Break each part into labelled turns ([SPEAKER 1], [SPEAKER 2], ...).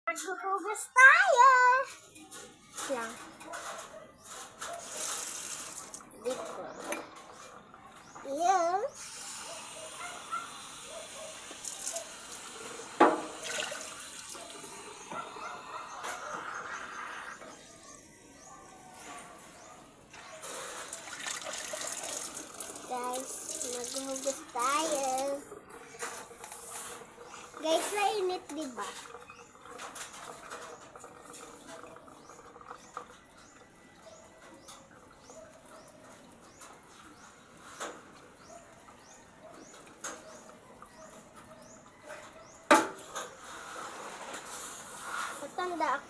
[SPEAKER 1] Maghuhugas tayo. Lang. Dito. Yan. Guys, maghuhugas tayo. Guys, mainit, diba?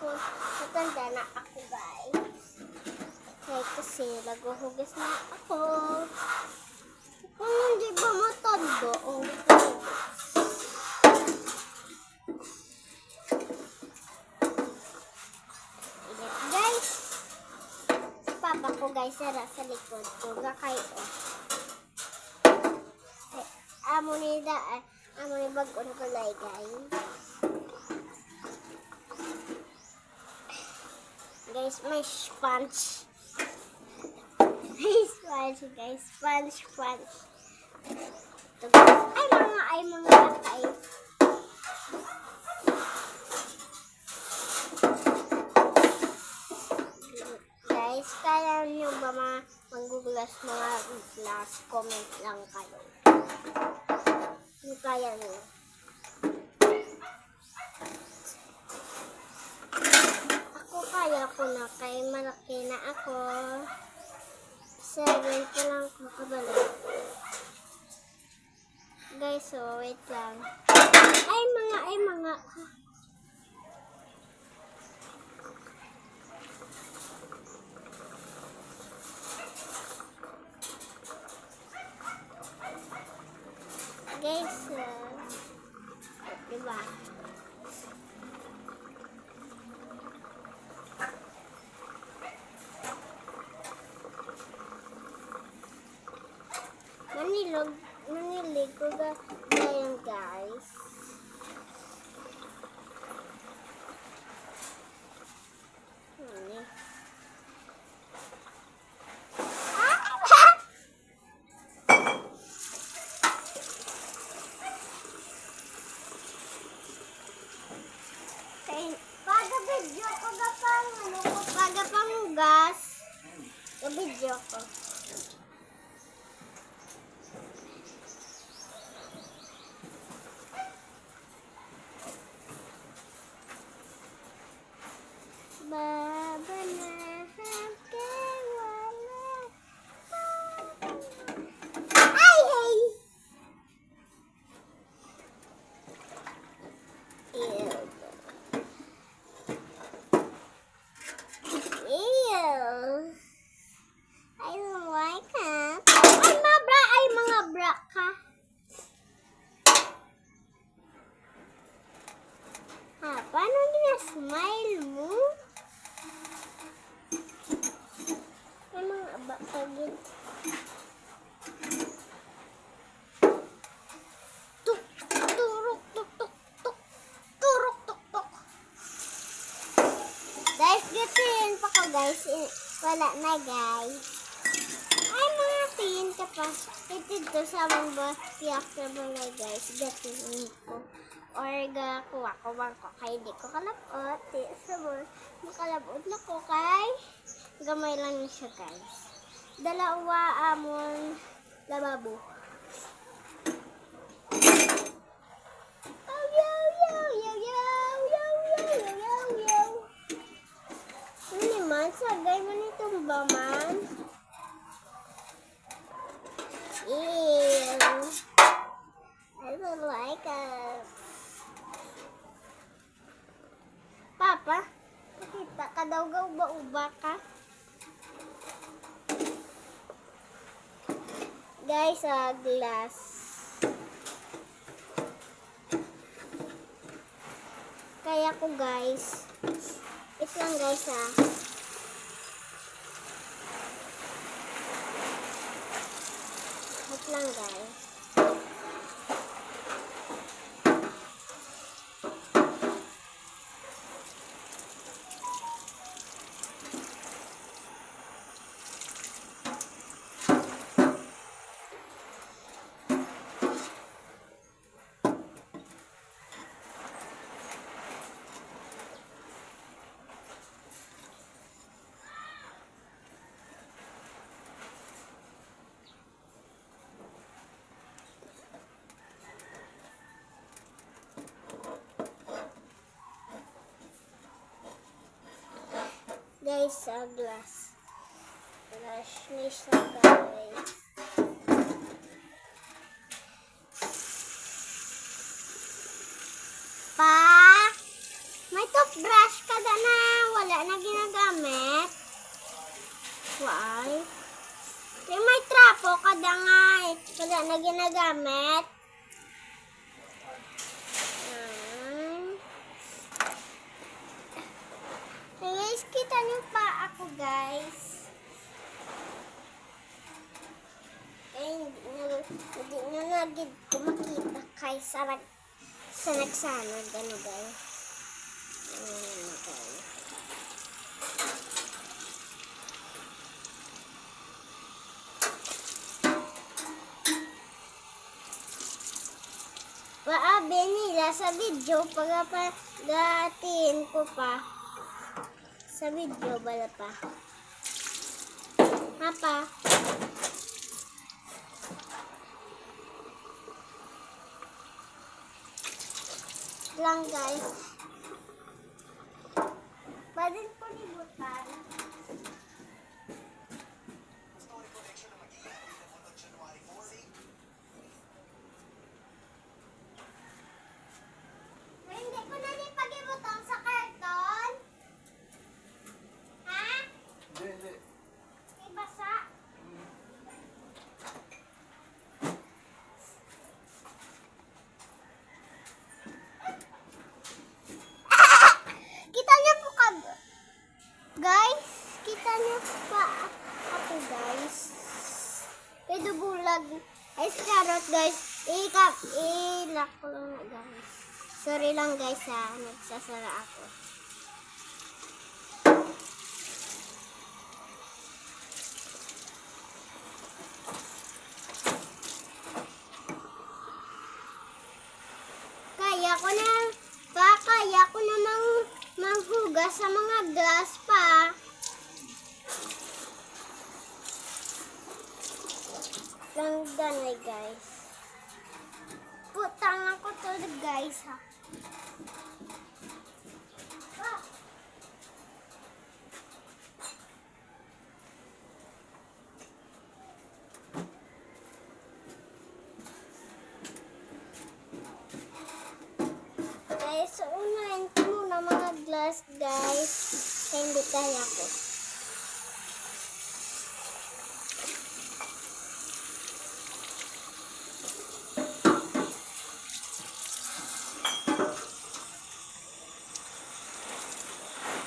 [SPEAKER 1] Matanda na ako, guys. Kasi naghuhugas na ako. Kung hindi ba matanda, guys. Si papa ko, guys, sara sa likod ko. Gakay, amo ni bago na kulay, guys. Guys, may sponge. May sponge, guys. Sponge. Ito, guys. Ay, guys, kaya nyo ba manggugulas mga glass? Comment lang kayo. Kung kaya nyo. Kaya ko na kay malaki na ako. 7 pa lang ko kabalik. Guys, so wait lang. Ay mga. Guys, diba? Manilig ko ganyan, guys. Pag-video ko pag-pangugas. Pag-video ko. Baba na wala. Ay, hey! Ew. I don't like it. Ay, mga bra ka. Paano smile mo? Pagin. Turok. Guys, gatin pa ko, guys. Wala na, guys. Ay, mga tin ka pa. Ito sa mga reactor mga, guys. Gatin ko. Or gakuha ko bang ko. Kaya di ko kalapot. Makalapot na ko, kay gamay lang siya, guys. Dalawa amon lababo. Ano man, sagay mo nitong baman. Ew. I don't like it. Papa, nakita ka daw ba ka? Guys, glass. Kaya ko, guys. Ito lang, guys, Ito lang, guys. guys sa glass. Brush ni siya guys. Pa, may toothbrush ka na. Wala na ginagamit. Why? May trapo ka na nga. Wala na ginagamit. Guys, kita niyo pa ako guys. Hindi nyo nagid ko makita kay sa nagsanod. Ano guys? Okay. Paabi nila sa video pagapagatiin ko pa. Sa video bala pa. Apa? Lang guys. Badin ko libutan. Hindi ko na pag-ibutang sa karton. Ha?
[SPEAKER 2] Hindi.
[SPEAKER 1] May basa? Kita niyo po ka, guys. Kita niyo pa ako, guys. Pwede bulag. Ay, carrot, guys. Ilak ko lang, guys. Sorry lang, guys, ha. Nagsasara ako. Kaya ko namang manghugas sa mga glass pa. Lang ganay guys. Putang ako to guys ha. So, unahin ko muna mga glass, guys. Kaya hindi kaya ko.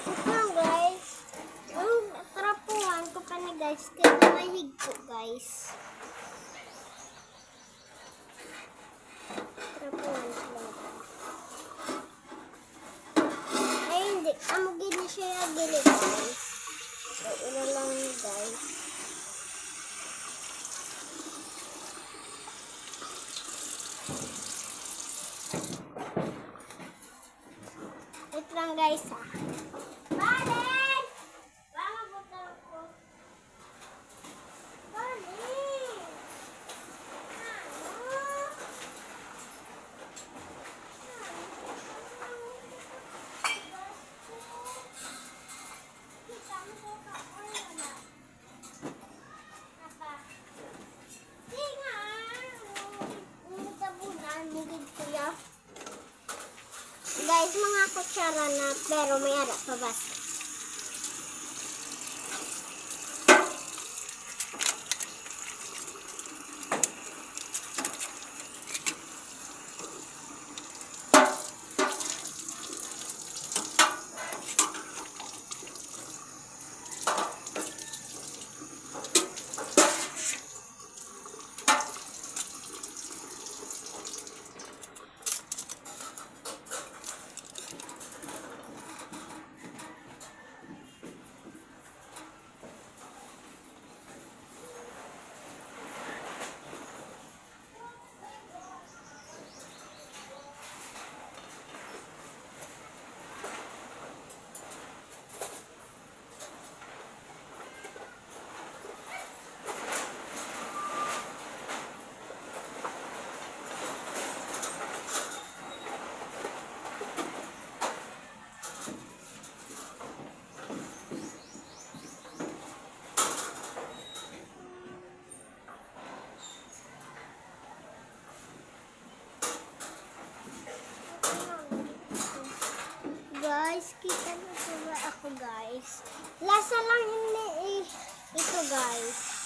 [SPEAKER 1] Ito lang, guys. Ang trapuhan ko pa na, guys. Kaya mahig ko, guys. Trapuhan ko lang. Amugin na siya gili guys. So, ina lang guys. Ito lang guys ha. Balen! Baka butang ko. Balen! Guys, mga kutsara na pero may ara pa basta. guys. Kita niyo po ba ako guys? Lasa lang ini ito guys.